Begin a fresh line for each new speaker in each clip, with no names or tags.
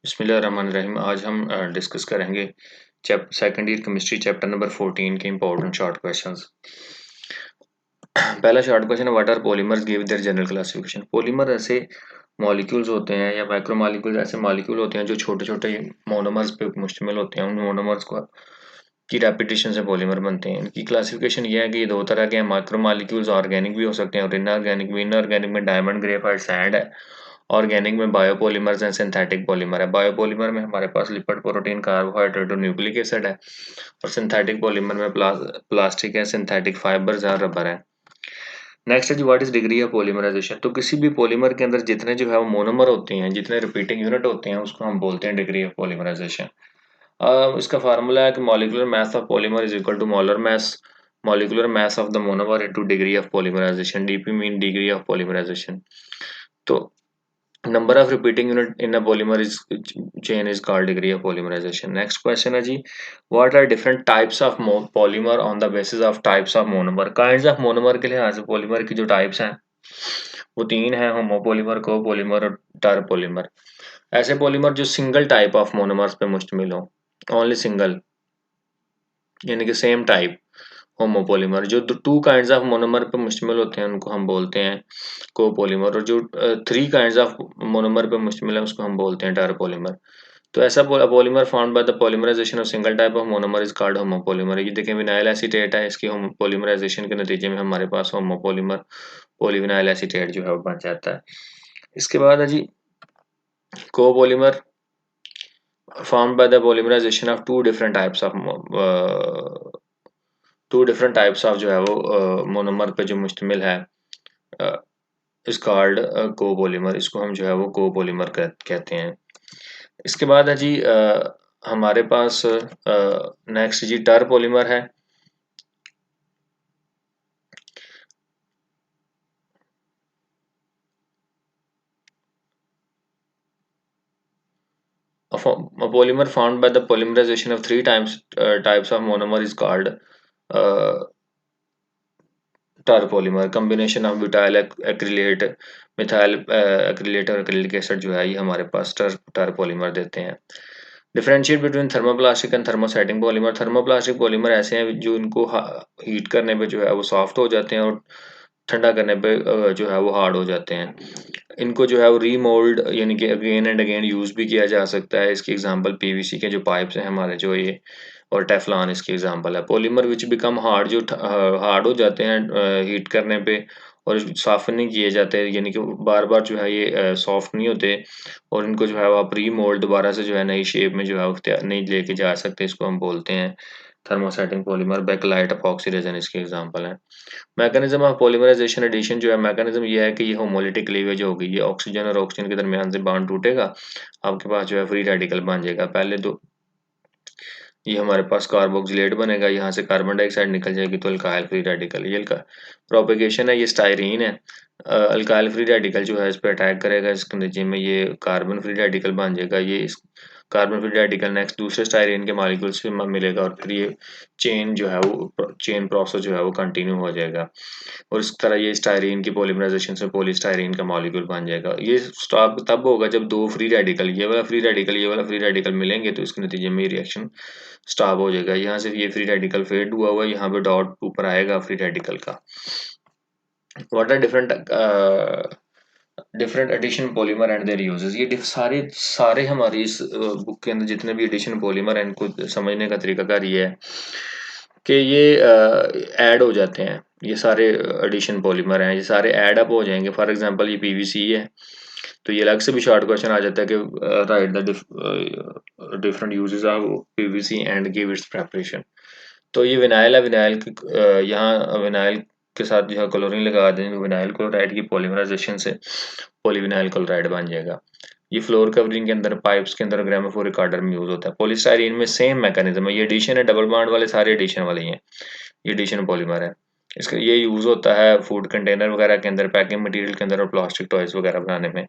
बिस्मिल्लाहिर्रहमानिर्रहीम। आज हम डिस्कस करेंगे second year chemistry chapter number 14 के इंपॉर्टेंट शॉर्ट क्वेश्चंस। पहला शॉर्ट क्वेश्चन है, what are polymers, give their general classification. Polymer ऐसे मॉलिक्यूल्स होते हैं या माइक्रो मॉलिक्यूल्स ऐसे मॉलिक्यूल होते हैं जो छोटे छोटे मोनोमर्स पे मुश्तमिल होते हैं। उन मोनोमर्स को की रेपिटेशन से पॉलीमर बनते हैं। इनकी क्लासिफिकेशन ये है कि ये दो तरह के हैं, माइक्रो मॉलिक्यूल्स ऑर्गेनिक भी हो सकते हैं और इनऑर्गेनिक भी। इनऑर्गेनिक में डायमंड, ग्रेफाइट, सैंड है। ऑर्गेनिक में बायोपॉलीमर्स हैं, सिंथेटिक पॉलीमर है। बायोपॉलीमर में हमारे पास लिपिड, प्रोटीन, कार्बोहाइड्रेट और न्यूक्लिक एसिड है और सिंथेटिक पॉलीमर में प्लास्टिक है, सिंथेटिक फाइबर्स और रबर है। नेक्स्ट है जी, what is degree of polymerisation. तो किसी भी पॉलीमर के अंदर जितने जो है वो मोनोमर होते हैं, जितने रिपीटिंग यूनिट होते हैं, उसको हम बोलते हैं डिग्री ऑफ पॉलीमराइजेशन। इसका फार्मूला है कि molecular mass of polymer is equal to molecular mass of the monomer into degree of polymerisation. DP mean degree of polymerisation. तो number of repeating unit in a polymer is chain is called degree of polymerization. Next question है जी, what are different types of polymer on the basis of types of monomer। kinds of monomer के लिहाज से polymer की जो types हैं वो तीन हैं, होमोपोलीमर, कोपोलीमर और टर्पोलीमर। ऐसे पॉलीमर जो सिंगल टाइप ऑफ मोनोमर्स पे मुश्तमिल हो, ओनली सिंगल, यानी कि सेम टाइप। होमोपोलीमर जो टू काइंड्स ऑफ मोनोमर पे मुश्तमिल होते हैं उनको हम बोलते हैं कोपोलीमर, और जो थ्री काइंड्स ऑफ मोनोमर पे मुश्तमिल है उसको हम बोलते हैं टर्पोलीमर। तो ऐसा polymer found by the polymerisation of single type of monomer is called homopolymer. ये देखें, विनाइल एसीटेट है, इसकी पॉलीमराइजेशन के नतीजे में हमारे पास होमोपोलीमर पॉलीविनाइल एसीटेट जो है वो बन जाता है। इसके बाद है जी copolymer formed by the polymerization of two different types of जो है वो मोनोमर पे जो मुश्तमिल है इस कॉल्ड कोपोलीमर। इसको हम जो है वो कोपोलीमर कहते हैं। इसके बाद है जी हमारे पास नेक्स्ट जी टर्पोलीमर है। A polymer formed by the polymerization of three types of monomer is called terpolymer. Combination of butyl acrylate, methyl acrylate और एक्रिलिक एसिड जो है ये हमारे पास टर्पोलीमर देते हैं। Differentiate between thermoplastic and thermosetting polymer. Thermoplastic polymer ऐसे हैं जो इनको हीट करने पे जो है वो सॉफ्ट हो जाते हैं और ठंडा करने पे जो है वो हार्ड हो जाते हैं। इनको जो है वो रीमोल्ड यानी कि अगेन एंड अगेन यूज भी किया जा सकता है। इसकी एग्जांपल पीवीसी के जो पाइप्स हैं हमारे जो ये, और टेफलॉन इसकी एग्जांपल है। पॉलीमर विच बिकम हार्ड, जो हार्ड हो जाते हैं हीट करने पे और सॉफ्ट नहीं किए जाते, यानी कि बार बार जो है ये सॉफ्ट नहीं होते और इनको जो है वो आप रीमोल्ड दोबारा से जो है नई शेप में जो है नहीं लेके जा सकते, इसको हम बोलते हैं thermosetting polymer. Bakelite, epoxy resin इसके एग्जांपल हैं। मैकेनिज्म ऑफ पॉलीमराइजेशन एडिशन जो है, मैकेनिज्म ये है कि ये होमोलिटिक क्लीवेज होगी, ये ऑक्सीजन और ऑक्सीजन के दरमियान से बॉन्ड टूटेगा, आपके पास जो है फ्री रेडिकल बन जाएगा। पहले तो ये हमारे पास कार्बोक्सिलेट बनेगा, यहाँ से कार्बन डाइऑक्साइड निकल जाएगी तो अल्काइल फ्री रेडिकल। ये प्रोपेगेशन है, ये स्टायरीन है। अल्काइल फ्री रेडिकल जो है इस पर अटैक करेगा, इसके नतीजे में ये कार्बन फ्री रेडिकल बन जाएगा। ये इस कार्बन फ्री रेडिकल नेक्स्ट दूसरे स्टायरीन के मॉलिक्यूल से मिलेगा और फिर ये चेन जो है वो चेन प्रोसेस जो है वो कंटिन्यू हो जाएगा और इस तरह ये स्टायरीन की पॉलीमराइजेशन से पॉलीस्टायरीन का मॉलिक्यूल बन जाएगा। ये स्टॉप तब होगा जब दो फ्री रेडिकल, ये वाला फ्री रेडिकल, ये वाला फ्री रेडिकल मिलेंगे तो इसके नतीजे में रिएक्शन स्टॉप हो जाएगा। यहाँ से ये फ्री रेडिकल फेड हुआ हुआ है, यहाँ पे डॉट ऊपर आएगा फ्री रेडिकल का। What are different addition polymer and their uses. ये सारे सारे हमारी इस बुक के अंदर जितने भी एडिशन पॉलीमर हैं इनको समझने का तरीकाकार ये है कि ये ऐड हो जाते हैं। ये सारे एडिशन पॉलीमर हैं, ये सारे ऐड अप हो जाएंगे। फॉर एग्जांपल ये पीवीसी है, तो ये अलग से भी शॉर्ट क्वेश्चन आ जाता है कि right the different uses of PVC and give its preparation. तो ये विनाइल है, विनाइल की यहाँ विनाइल के साथ जो है क्लोरीन लगा देंगे, विनाइल क्लोराइड की पॉलीमराइजेशन से पॉलीविनाइल क्लोराइड बन जाएगा। ये फ्लोर कवरिंग के अंदर, पाइप्स के अंदर, ग्रामोफोन रिकॉर्डर में यूज होता है। पॉलीस्टाइरीन में सेम मैकेनिज्म है, ये एडिशन है, डबल बॉन्ड वाले सारे एडिशन वाले ही हैं, ये एडिशन पॉलीमर है। इसका ये यूज होता है फूड कंटेनर वगैरह के अंदर, पैकिंग मटेरियल के अंदर और प्लास्टिक टॉयज वगैरह बनाने में।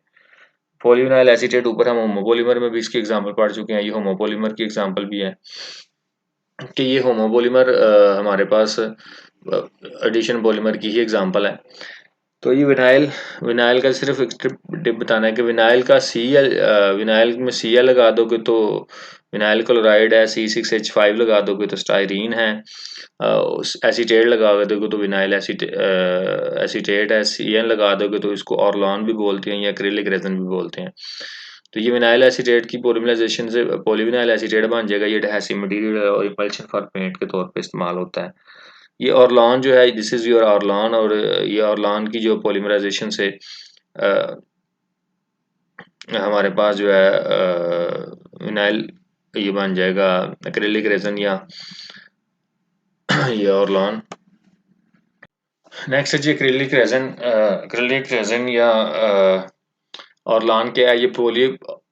पॉलीविनाइल एसीटेट, ऊपर हम होमोपोलीमर में भी इसकी एग्जांपल पढ़ चुके हैं, ये होमोपोलीमर की एग्जांपल भी है कि ये होमोपोलीमर हमारे पास एडिशन पॉलीमर की ही एग्जांपल है। तो ये विनाइल विनाइल का सिर्फ एक टिप बताना है कि विनाइल का विनाइल में Cl लगा दोगे तो विनाइल क्लोराइड है, C6H5 लगा दोगे तो स्टायरीन है, एसीटेट लगा दोगे तो विनाइल एसीटेट है, Cn लगा दोगे तो इसको ऑर्लॉन भी बोलते हैं या एक्रिलिक रेजिन भी बोलते हैं। तो ये विनाइल एसीटेट की पॉलीमराइजेशन से पॉलीविनाइल एसीटेट बन जाएगा। ये एडहेसिव मटेरियल और इमल्शन फॉर पेंट के तौर पे इस्तेमाल होता है। ये ऑर्लॉन जो है, दिस इज योर ऑर्लॉन, और ये ऑर्लॉन की जो पॉलीमराइजेशन से हमारे पास जो है विनाइल ये बन जाएगा एक्रिलिक रेजिन या ये ऑर्लॉन। नेक्स्ट है जी एक्रिलिक रेजिन या ऑर्लॉन क्या है? ये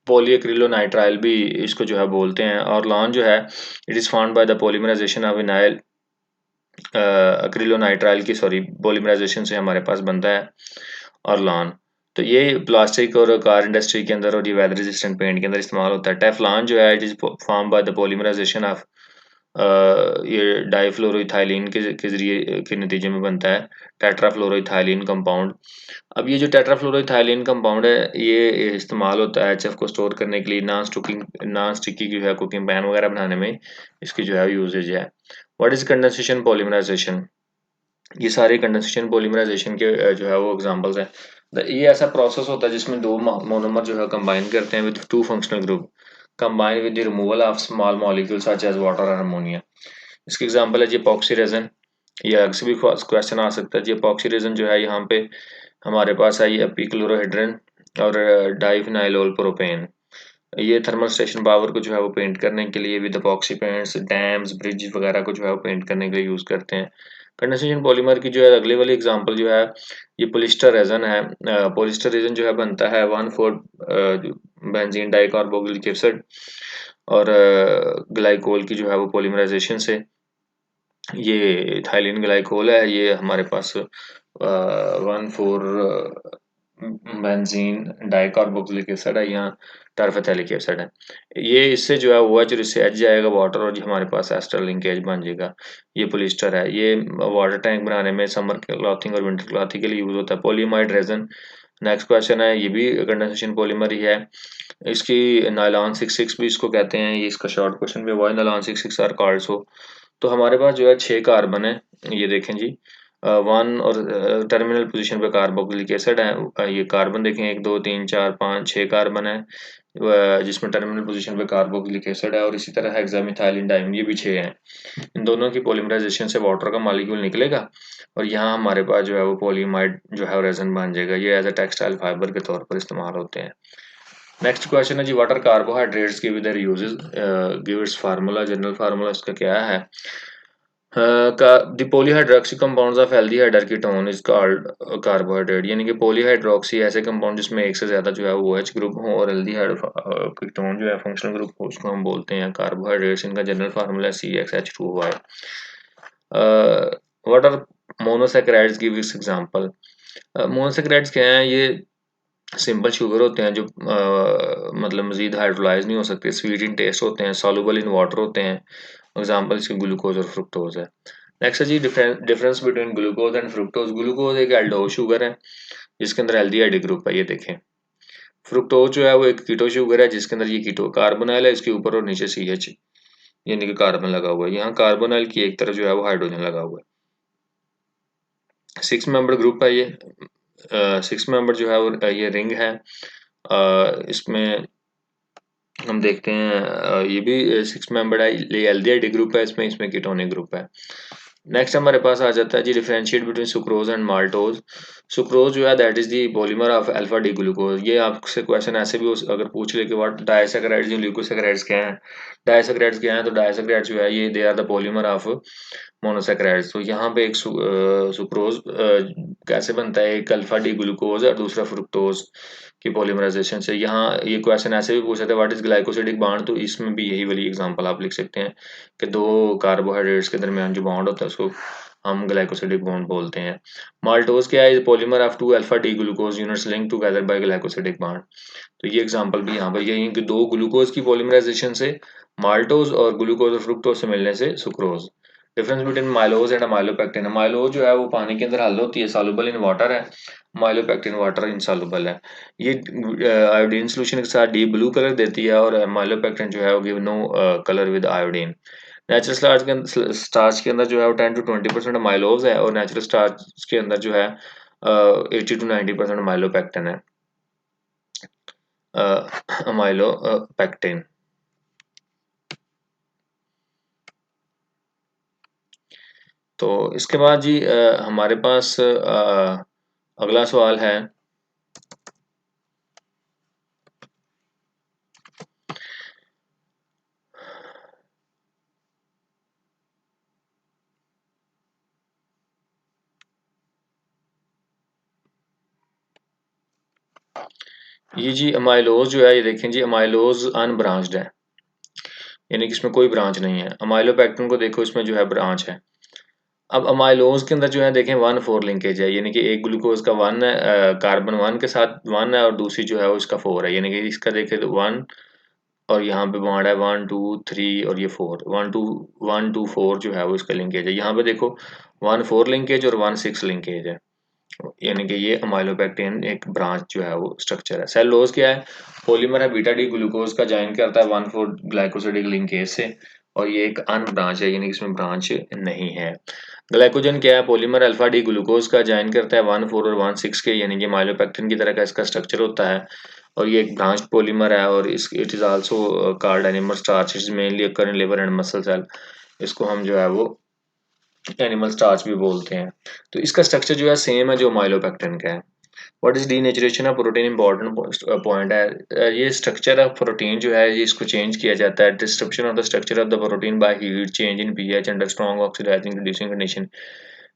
पॉलीएक्रिलोनाइट्राइल भी इसको जो है बोलते हैं। ऑर्लॉन जो है it is found by the polymerisation of vinyl acrylonitrile की पॉलीमराइजेशन से हमारे पास बनता है ऑर्लॉन। तो ये प्लास्टिक और कार इंडस्ट्री के अंदर और ये वेदर रेजिस्टेंट पेंट के अंदर इस्तेमाल होता है। टेफ्लॉन जो है it is form by the polymerisation of ये डाईफ्लोरोइथाइलिन के जरिए के नतीजे में बनता है टेट्राफ्लोरोइथाइलिन कंपाउंड। अब ये जो टेट्राफ्लोरोइथाइलिन कंपाउंड है ये इस्तेमाल होता है HF को स्टोर करने के लिए, नॉन स्टिकी जो है कुकिंग पैन वगैरह बनाने में इसकी जो है यूजेज है। What is condensation polymerisation? ये सारे कंडेंसेशन पॉलीमराइजेशन के जो है वो एग्जांपल्स हैं। ये ऐसा प्रोसेस होता है जिसमें दो मोनोमर जो है कंबाइन करते हैं with two functional group combine with the removal of small molecules such as water और अमोनिया। इसकी एग्जांपल है जी एपॉक्सी रेजिन। ये अक्सर भी क्वेश्चन आ सकता है जी। एपॉक्सी रेजिन जो है यहाँ पे हमारे पास है ये एपीक्लोरोहाइड्रिन और डाइफिनाइलोल प्रोपेन। ये थर्मल स्टेशन पावर को जो है वो पेंट करने के लिए with epoxy paints dams bridge वगैरह को जो है वो पेंट करने के लिए यूज़ करते हैं। कंडेंसेशन पॉलीमर की जो है अगले वाली एग्जांपल जो है ये पोलिस्टर रेजिन है। पोलिस्टर रेजिन जो है बनता है 1,4 बेंजीन डाइकार्बोक्सिलिक एसिड और ग्लाइकोल की जो है वो पॉलीमराइजेशन से ये इथाइलिन ग्लाइकोल है। ये हमारे पास 1,4 बेंजीन डाइकार्बोक्सिलिक एसिड है, यहाँ टर्फेथैलिक एसिड है। ये इससे जो है OH और इससे H जाएगा वाटर और ये हमारे पास एस्टर लिंकेज बन जाएगा। ये पोलिस्टर है। ये वाटर टैंक बनाने में समर क्लॉथिंग और विंटर क्लॉथिंग के लिए यूज होता है। पॉलीमाइड रेजिन नेक्स्ट क्वेश्चन है। ये भी कंडेंसेशन पॉलीमर ही है। इसकी नायलॉन 66 भी इसको कहते हैं। ये इसका शॉर्ट क्वेश्चन भी हुआ है नायलॉन 66 आर कॉल्ड सो। तो हमारे पास जो है 6 कार्बन है। ये देखें जी, 1 और टर्मिनल पोजीशन पे कार्बोक्सिलिक एसिड है। ये कार्बन देखें 1 2 3 4 5 6 कार्बन है जिसमें टर्मिनल पोजीशन पे कार्बोक्सिलिक एसिड है, और इसी तरह हेक्सामिथाइलिन डाइमीन ये भी 6 हैं। इन दोनों की पॉलीमराइजेशन से वाटर का मॉलिक्यूल निकलेगा और यहाँ हमारे पास जो है वो पॉलीमाइड जो है रेजिन बन जाएगा। ये एज अ टेक्सटाइल फाइबर के तौर पर इस्तेमाल होते हैं। नेक्स्ट क्वेश्चन है जी what are carbohydrates give their uses? Give its formula. General formula इसका क्या है? The polyhydroxy compounds of aldehyde ketone is called carbohydrate. यानी कि पॉलीहाइड्रोक्सी ऐसे कंपाउंड जिसमें एक से ज्यादा जो है वो OH ग्रुप हो और एल्डिहाइड कीटोन जो है फंक्शनल ग्रुप हो, उसको हम बोलते हैं कार्बोहाइड्रेट्स। इनका जनरल फार्मूला है CxH2O। What are monosaccharides? Give its example. Monosaccharides क्या है? ये सिंपल शुगर होते हैं जो मतलब मजीद हाइड्रोलाइज नहीं हो सकते, स्वीट इन टेस्ट होते हैं, सॉल्युबल इन वाटर होते हैं। एग्जांपल इसके ग्लूकोज और फ्रुक्टोज है। नेक्स्ट है जी difference between glucose and fructose. Glucose एक एल्डोज शुगर है जिसके अंदर एल्डिहाइड ग्रुप है, ये देखें। फ्रुक्टोज जो है वो एक कीटो शुगर है जिसके अंदर ये कीटो कार्बोनाइल है, इसके ऊपर और नीचे CH यानी कि कार्बन लगा हुआ है। यहाँ कार्बोनाइल की एक तरफ जो है वो हाइड्रोजन लगा हुआ है। 6 मेंबर ग्रुप है ये। 6 मेंबर जो है वो ये रिंग है। इसमें हम देखते हैं ये भी 6 मेंबर है। ये एल्डिहाइड ग्रुप है इसमें, इसमें कीटोनिक ग्रुप है। नेक्स्ट हमारे पास आ जाता है जी differentiate between sucrose and maltose. Sucrose जो है that is the polymer of alpha D glucose. ये आपसे क्वेश्चन ऐसे भी अगर पूछ ले कि व्हाट डाइसैकेराइड्स एंड ल्यूकोसैकेराइड्स क्या हैं? डाइसैकेराइड्स क्या हैं? तो डाइसैकेराइड्स जो है ये they are the polymer of monosaccharides. तो यहाँ पे एक सुक्रोज कैसे बनता है? एक अल्फा डी ग्लूकोज और दूसरा फ्रुक्टोज की पॉलीमराइजेशन से। यहाँ ये क्वेश्चन ऐसे भी पूछ सकते हैं व्हाट इज ग्लाइकोसिडिक बॉन्ड, तो इसमें भी यही वाली एग्जांपल आप लिख सकते हैं कि दो कार्बोहाइड्रेट्स के दरमियान जो बॉन्ड होता है उसको हम ग्लाइकोसिडिक बॉन्ड बोलते हैं। माल्टोज क्या है? Polymer of 2 alpha D glucose units link together by glycosidic bond. तो ये एग्जांपल भी यहाँ पर यही कि दो ग्लूकोज की पॉलीमराइजेशन से माल्टोज और ग्लूकोज और फ्रुक्टोज से मिलने से sucrose. Difference between amylose and amylopectin. Amylose जो है वो पानी के अंदर हल होती है, सॉल्युबल इन वाटर है। माइलोपेक्टिन वाटर इनसॉल्युबल है। ये आयोडीन सोल्यूशन के साथ डीप ब्लू कलर देती है, और माइलोपेक्टिन जो है वो give no colour with iodine. Natural starch के अंदर जो है वो 10 to 20% माइलोज है, और नेचुरल स्टार्च के अंदर जो है 80 to 90% माइलोपेक्टिन है, माइलोपेक्टिन। तो इसके बाद जी हमारे पास अगला सवाल है। ये जी अमाइलोज जो है, ये देखें जी, अमाइलोज अनब्रांच्ड है, यानी कि इसमें कोई ब्रांच नहीं है। अमाइलोपेक्टिन को देखो, इसमें जो है ब्रांच है। अब अमाइलोज के अंदर जो है देखें 1,4 लिंकेज है, यानी कि एक ग्लूकोज का 1 है, कार्बन 1 के साथ 1 है, और दूसरी जो है वो इसका 4 है, यानी कि इसका देखें तो 1, और यहाँ पे बॉन्ड है 1 2 3, और ये 4, 1 2 जो है वो इसका लिंकेज है। यहाँ पे देखो 1 4 लिंकेज और 1 6 लिंकेज है, यानी कि ये अमाइलोपेक्टिन एक ब्रांच जो है वो स्ट्रक्चर है। सेलुलोज क्या है? पॉलीमर है, बीटा डी ग्लूकोज का ज्वाइन करता है 1 4 ग्लाइकोसिडिक लिंकेज से, और ये एक अन ब्रांच है, यानी कि इसमें ब्रांच नहीं है। ग्लाइकोजन क्या है? पॉलीमर अल्फा डी ग्लूकोज का ज्वाइन करता है 1 4 और 1 6 के, यानी कि माइलोपेक्टिन की तरह का इसका स्ट्रक्चर होता है, और ये एक ब्रांच पॉलीमर है, और इस it is also called animal starch, is mainly occur in liver and muscle cell. इसको हम जो है वो एनिमल स्टार्च भी बोलते हैं। तो इसका स्ट्रक्चर जो है सेम है जो माइलोपेक्टिन का है। What is denaturation of protein? Important point है। ये स्ट्रक्चर ऑफ प्रोटीन जो है ये इसको चेंज किया जाता है। Disruption of the structure of the protein by heat change in pH under strong oxidising reducing condition.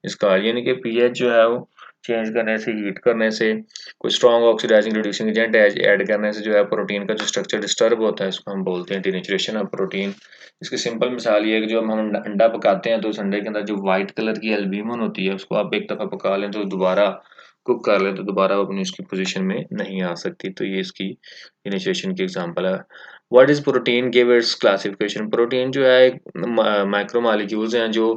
इसका यानी कि पीएच जो है वो चेंज करने से, हीट करने से, कोई strong oxidising reducing agent add करने से जो है प्रोटीन का जो स्ट्रक्चर डिस्टर्ब होता है, इसको हम बोलते हैं डीनेचुरेशन ऑफ प्रोटीन। इसकी सिंपल मिसाल ये है कि जो हम अंडा पकाते हैं तो उस अंडे के अंदर जो व्हाइट कलर की एल्ब्यूमिन होती है, उसको आप एक दफ़ा पका लें तो दोबारा कुक कर लें तो दोबारा वो अपनी उसकी पोजीशन में नहीं आ सकती। तो ये इसकी इनिशिएशन की एग्जांपल है। What is protein? Give its classification. Protein जो है एक माइक्रो मॉलिक्यूल्स हैं जो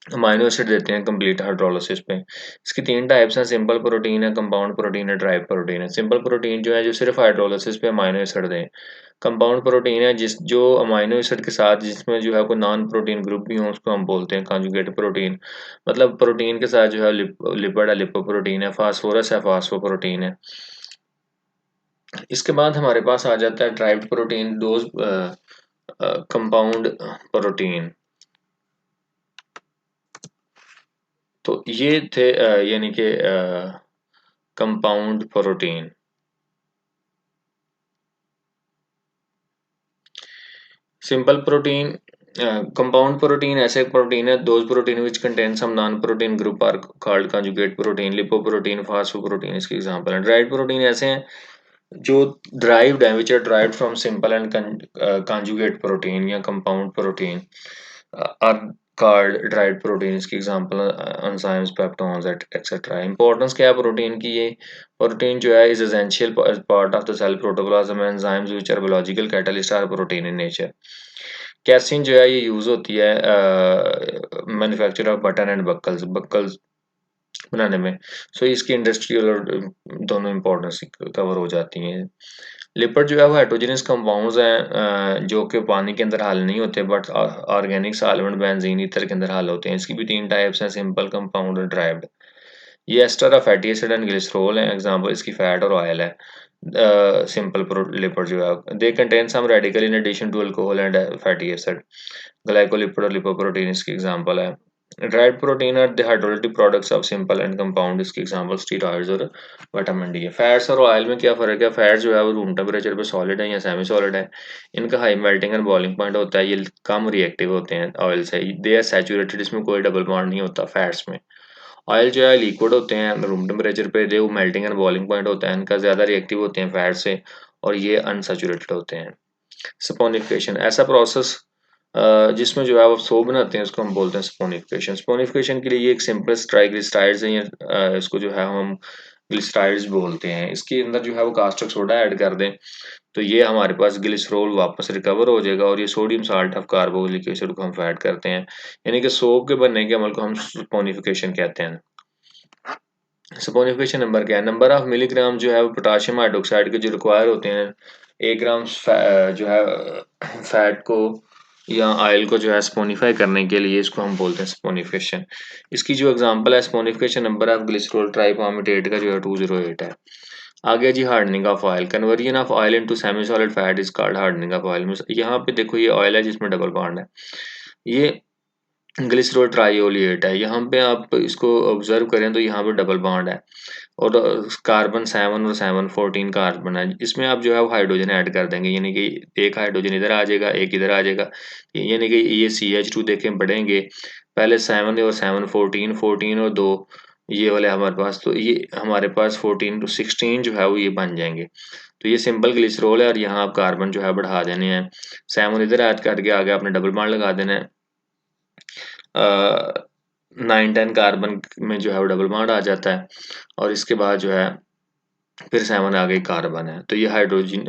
अमाइनो एसिड देते हैं कंप्लीट हाइड्रोलिसिस पे। इसकी 3 टाइप्स हैं, सिंपल प्रोटीन है, कंपाउंड प्रोटीन है, ड्राइव प्रोटीन है। सिंपल प्रोटीन जो है जो सिर्फ हाइड्रोलिसिस पे अमाइनो एसिड दें। कंपाउंड प्रोटीन है जिस जो अमाइनो एसिड के साथ जिसमें जो है कोई नॉन प्रोटीन ग्रुप भी हो, उसको हम बोलते हैं कॉन्जुगेट प्रोटीन। मतलब प्रोटीन के साथ जो है लिपिड है, लिपोप्रोटीन है, फास्फोरस है, फास्फोप्रोटीन है। इसके बाद हमारे पास आ जाता है derived protein, those compound protein. तो ये थे यानी कि compound protein. Simple protein, compound protein ऐसे प्रोटीन है, those protein which contain some non protein group are called conjugate protein, lipoprotein, phosphoprotein इसके एग्जांपल हैं। ड्राइव्ड प्रोटीन ऐसे हैं जो ड्राइव्ड हैं, which are derived from simple and conjugate protein या compound protein are called derived protein. इसकी example enzymes, peptones etcetera. Importance क्या है प्रोटीन की? ये प्रोटीन जो है is essential part of the cell protoplasm, enzymes which are biological catalyst are protein in nature. Casein जो है ये यूज होती है manufacture of button and buckles, buckles बनाने में। सो इसकी इंडस्ट्रियल और दोनों इंपॉर्टेंस कवर हो जाती हैं। लिपिड जो है वो हेटेरोजेनस कंपाउंड्स हैं जो कि पानी के अंदर हल नहीं होते, but organic solvent, benzene, ether के अंदर हल होते हैं। इसकी भी 3 टाइप्स हैं, सिंपल, कंपाउंड और ड्राइव्ड। ये ester of fatty acid and glycerol है, एग्जांपल इसकी फैट और ऑयल है। सिंपल लिपिड जो है they contain some radical in addition to alcohol and fatty acid. Glycolipid और लिपोप्रोटीन इसकी एग्जांपल है। Derived protein are the hydrolytic products of simple and compound, इसकी एग्जांपल स्टीरॉइड्स और विटामिन डी है। Fats और oil में क्या फ़र्क है? फैट जो है वो रूम टेम्परेचर पे सॉलिड है या सेमी सॉलिड है। इनका high melting and boiling point होता है, ये कम रिएक्टिव होते हैं ऑयल से। दे आर सैचुरेटेड, इसमें कोई डबल बॉन्ड नहीं होता फैट्स में। ऑयल जो है लिक्विड होते हैं रूम टेम्परेचर पे, जो मेल्टिंग एंड बॉइलिंग पॉइंट होता है इनका ज़्यादा रिएक्टिव होते हैं फैट से, और ये अनसैचुरेटेड होते हैं। सपोनिफिकेशन ऐसा प्रोसेस जिसमें जो है वो सो बनाते हैं, उसको हम बोलते हैं सपोनिफिकेशन। सपोनिफिकेशन के लिए ये एक सिंपलेस्ट ट्राइग्लिसराइड्स है, इसको जो है हम ग्लिसराइड्स बोलते हैं। इसके अंदर जो है वो कास्टिक सोडा ऐड कर दें तो ये हमारे पास ग्लिसरॉल वापस रिकवर हो जाएगा और ये sodium salt of carboxylic acid को हम ऐड करते हैं, यानी कि सोप के बनने के अमल को हम सपोनिफिकेशन कहते हैं। सपोनिफिकेशन नंबर क्या है, नंबर ऑफ मिलीग्राम जो है वो पोटाशियम हाइड्रोक्साइड के जो रिक्वायर होते हैं 1 ग्राम जो है फैट को या ऑयल को जो है स्पोनिफाई करने के लिए, इसको हम बोलते हैं स्पोनिफिकेशन। इसकी जो एग्जांपल है saponification number of glycerol triformate का जो है 208 है। आगे जी hardening of oil, conversion of oil into semi solid fat is called hardening of oil. यहाँ पे देखो ये ऑयल है जिसमें डबल बॉन्ड है, ये ग्लिसरॉल ट्राइओलिएट है। यहाँ पे आप इसको ऑब्जर्व करें तो यहाँ पे डबल बॉन्ड है और कार्बन 7 और 7 14 कार्बन है। इसमें आप जो है वो हाइड्रोजन ऐड कर देंगे, यानी कि एक हाइड्रोजन इधर आ जाएगा, एक इधर आ जाएगा, यानी कि ये CH2 देखें बढ़ेंगे, पहले 7 और 7 14 14 और 2 ये वाले हमारे पास, तो ये हमारे पास 14 to 16 जो है वो ये बन जाएंगे। तो ये सिंपल ग्लिसरॉल है और यहाँ आप कार्बन जो है बढ़ा देने हैं, 7 इधर ऐड करके आगे आपने डबल बॉन्ड लगा देना है। 9 10 कार्बन में जो है वो डबल बॉन्ड आ जाता है और इसके बाद जो है फिर 7 आगे कार्बन है, तो ये हाइड्रोजन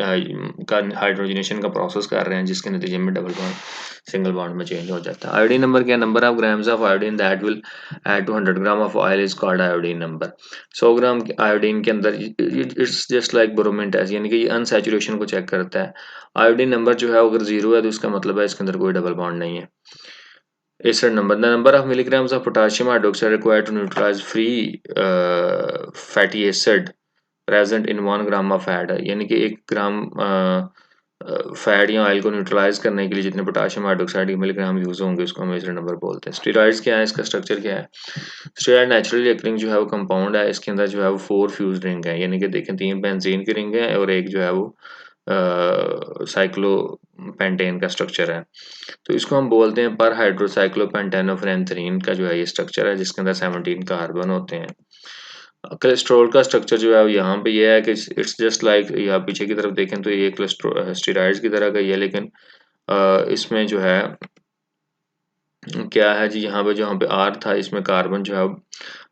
का हाइड्रोजनेशन का प्रोसेस कर रहे हैं जिसके नतीजे में डबल बॉन्ड सिंगल बॉन्ड में चेंज हो जाता है। आयोडीन नंबर क्या, number of grams of iodine that will add to 100 gram of oil is called iodine number. 100 gram iodine के अंदर it's just like bromine test, यानी कि ये अनसैचुरेशन को चेक करता है। आयोडीन नंबर जो है अगर 0 है तो इसका मतलब है इसके अंदर कोई डबल बॉन्ड नहीं है। Acid number, the number of milligrams of potassium hydroxide required to neutralise free fatty acid present in 1 gram of fat है, यानी कि 1 ग्राम फैट या ऑयल को न्यूट्रलाइज करने के लिए जितने पोटाशियम हाइड्रोक्साइड के मिलीग्राम यूज होंगे उसको हम एसिड नंबर बोलते हैं। स्टेरॉइड्स क्या है, इसका स्ट्रक्चर क्या है। स्टेरॉइड नेचुरली अकरिंग जो है वो कंपाउंड है, इसके अंदर जो है वो 4 फ्यूज रिंग है, यानी कि देखें 3 बेंजीन की रिंग है और एक जो है वो साइक्लोपेंटेन का स्ट्रक्चर है। तो इसको हम बोलते हैं पर हाइड्रोसाइक्लोपेंटेनोफेरेंथ्रीन का जो है ये स्ट्रक्चर है जिसके अंदर 17 कार्बन होते हैं। कोलेस्ट्रॉल का स्ट्रक्चर जो है यहाँ पे ये है कि इट्स जस्ट लाइक, या पीछे की तरफ देखें तो ये कोलेस्ट्रॉल स्टेरॉइड्स की तरह का ही है, लेकिन इसमें जो है क्या है जी, यहाँ पे आर था, इसमें कार्बन जो है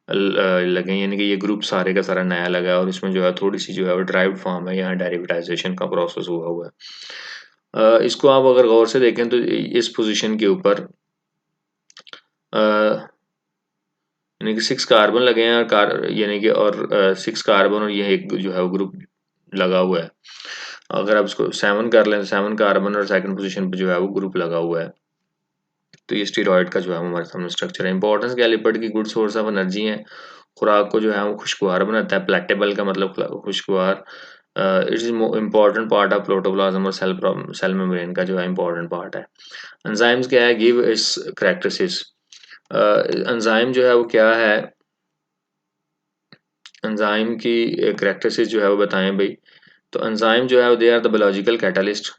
लगे, यानी कि ये ग्रुप सारे का सारा नया लगा है और इसमें जो है थोड़ी सी जो है वो ड्राइव्ड फॉर्म है, यहाँ डेरिवेटाइजेशन का प्रोसेस हुआ हुआ है। इसको आप अगर गौर से देखें तो इस पोजीशन के ऊपर यानी कि 6 कार्बन लगे हैं और यानी कि और 6 कार्बन और ये एक जो है वो ग्रुप लगा हुआ है। अगर आप इसको 7 कर लें तो 7 कार्बन और सेकंड पोजीशन पे जो है वो ग्रुप लगा हुआ है। तो ये स्टीरॉयड का जो है हमारे सामने स्ट्रक्चर है। इंपॉर्टेंस क्या, लिपिड की गुड सोर्स ऑफ एनर्जी है, खुराक को जो है वो खुशगवार बनाता है। प्लेटेबल का मतलब खुशगवार, it is important part of protoplasm और सेल मेम्ब्रेन का जो है इम्पॉर्टेंट पार्ट है। एंजाइम्स क्या है, गिव इट्स कैरेक्टरिस्टिक्स। एंजाइम जो है वो क्या है, एंजाइम की कैरेक्टरिस्टिक्स जो है वो बताएं भाई। तो एंजाइम जो है they are the biological catalyst.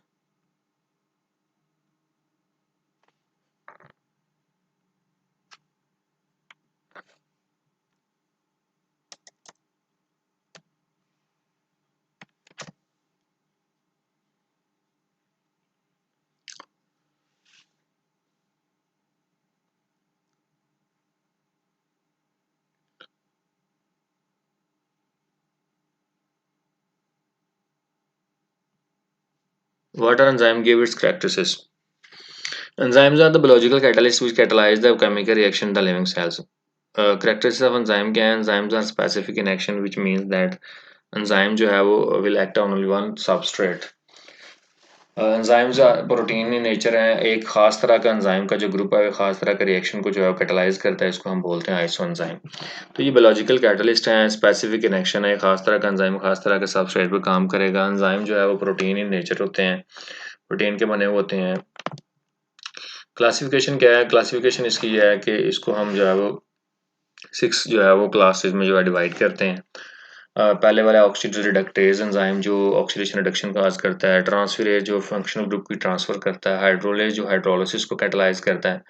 What are enzyme, give its characteristics. Enzymes are the biological catalysts which catalyze the chemical reaction in the living cells. Characteristics of enzyme क्या है, enzymes are specific in action which means that enzyme जो है वो will act on only one substrate. Enzymes protein in nature है, एक खास तरह का एंजाइम का जो ग्रुप है खास तरह का रिएक्शन को जो है कैटलाइज करता है, इसको हम बोलते हैं आइसो एंजाइम। तो ये बायोलॉजिकल कैटलिस्ट है, स्पेसिफिक इन एक्शन है, खास तरह का एंजाइम खास तरह के सबस्ट्रेट पे काम करेगा। एंजाइम जो है वो प्रोटीन इन नेचर होते हैं, प्रोटीन के बने हुए होते हैं। क्लासिफिकेशन क्या है, क्लासिफिकेशन इसकी यह है कि इसको हम जो है वो 6 जो है वो क्लासेस में जो है डिवाइड करते हैं। पहले वाला ऑक्सीडेटिव रिडक्टेज एंजाइम जो ऑक्सीडेशन रिडक्शन काज करता है, ट्रांसफेरेज जो फंक्शनल ग्रुप की ट्रांसफर करता है, हाइड्रोलेज जो हाइड्रोलिसिस को कैटलाइज करता है,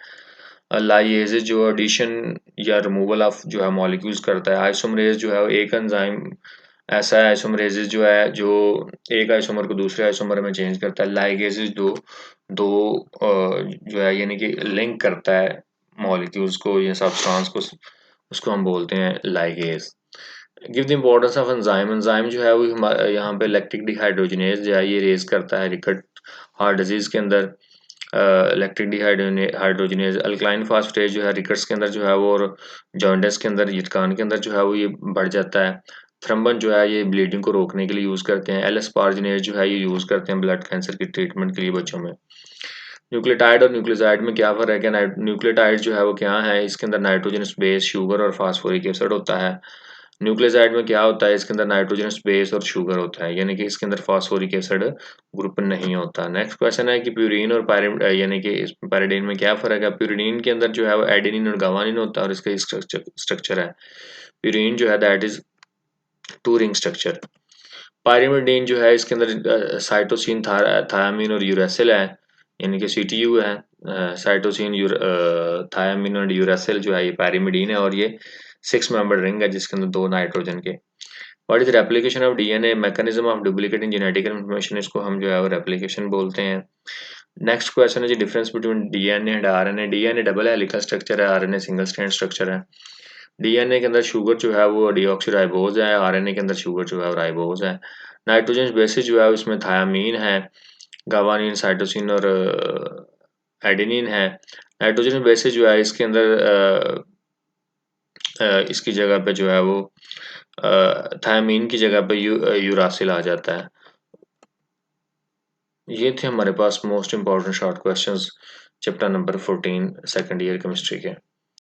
लाइएजेज जो एडिशन या रिमूवल ऑफ जो है मॉलिक्यूल्स करता है, आइसोमरेज जो है एक एंजाइम ऐसा है, आइसोमरेजेज जो है जो एक आइसोमर को दूसरे आइसोमर में चेंज करता है, लाइगेजेज दो दो जो है यानी कि लिंक करता है मॉलिक्यूल्स को या सब्सटेंस को, उसको हम बोलते हैं ligase. Give the importance of enzyme. Enzyme जो है वो यहाँ पे लैक्टिक डिहाइड्रोजनेज जो है ये रेज करता है रिकट हार्ट डिजीज के अंदर। लैक्टिक डिहाइड्रोजनेज अल्कलाइन फास्फेटेज जो है रिकट्स के अंदर जो है वो, और जॉन्डिस के अंदर यटकान के अंदर जो है वो ये बढ़ जाता है। थ्रम्बन जो है ये ब्लीडिंग को रोकने के लिए यूज़ करते हैं। एल एस्पार्जिनेज जो है ये यूज़ करते हैं ब्लड कैंसर की ट्रीटमेंट के लिए बच्चों में। न्यूक्लियोटाइड और न्यूक्लियोसाइड में क्या फ़र्क है? न्यूक्लियोटाइड जो है वो क्या है, इसके अंदर नाइट्रोजनस बेस, शुगर और फास्फोरिक एसिड होता है। न्यूक्लियोसाइड में क्या होता है, इसके अंदर नाइट्रोजनस बेस और शुगर होता है, यानी कि इसके अंदर फास्फोरिक एसिड ग्रुप नहीं होता। नेक्स्ट क्वेश्चन है कि प्यूरिन और यानी कि इस पैरिडीन में क्या फ़र्क है? प्यूरिन के अंदर जो है वो एडेनिन और गावानिन होता है और इसका स्ट्रक्चर है प्यूरिन जो है that is 2 ring structure. Pyrimidine जो है इसके अंदर साइटोसिन, थायामीन और यूरेसिल है, यानी कि सीटीयू है। साइटोसिन, थायामीन और यूरेसिल जो है ये पायरिमिडीन है, और ये 6 मेंबर रिंग है जिसके अंदर 2 नाइट्रोजन के। What is replication of DNA? Mechanism of duplicating genetic information, इसको हम जो है वो रेप्लिकेशन बोलते हैं। नेक्स्ट क्वेश्चन है जी difference between DNA and RNA. DNA double helical structure है, आरएनए सिंगल स्ट्रैंड स्ट्रक्चर है। डीएनए के अंदर शुगर जो है वो डीऑक्सीराइबोज है, आरएनए के अंदर शुगर जो है वो राइबोज है। नाइट्रोजन बेसिस जो है उसमें थायामीन है, गावानिन, साइटोसिन और एडेनिन है। नाइट्रोजन बेसिस जो है इसके अंदर इसकी जगह पे जो है वो थायामीन की जगह पे यूरासिल आ जाता है। ये थे हमारे पास most important short questions chapter number 14 second year chemistry के।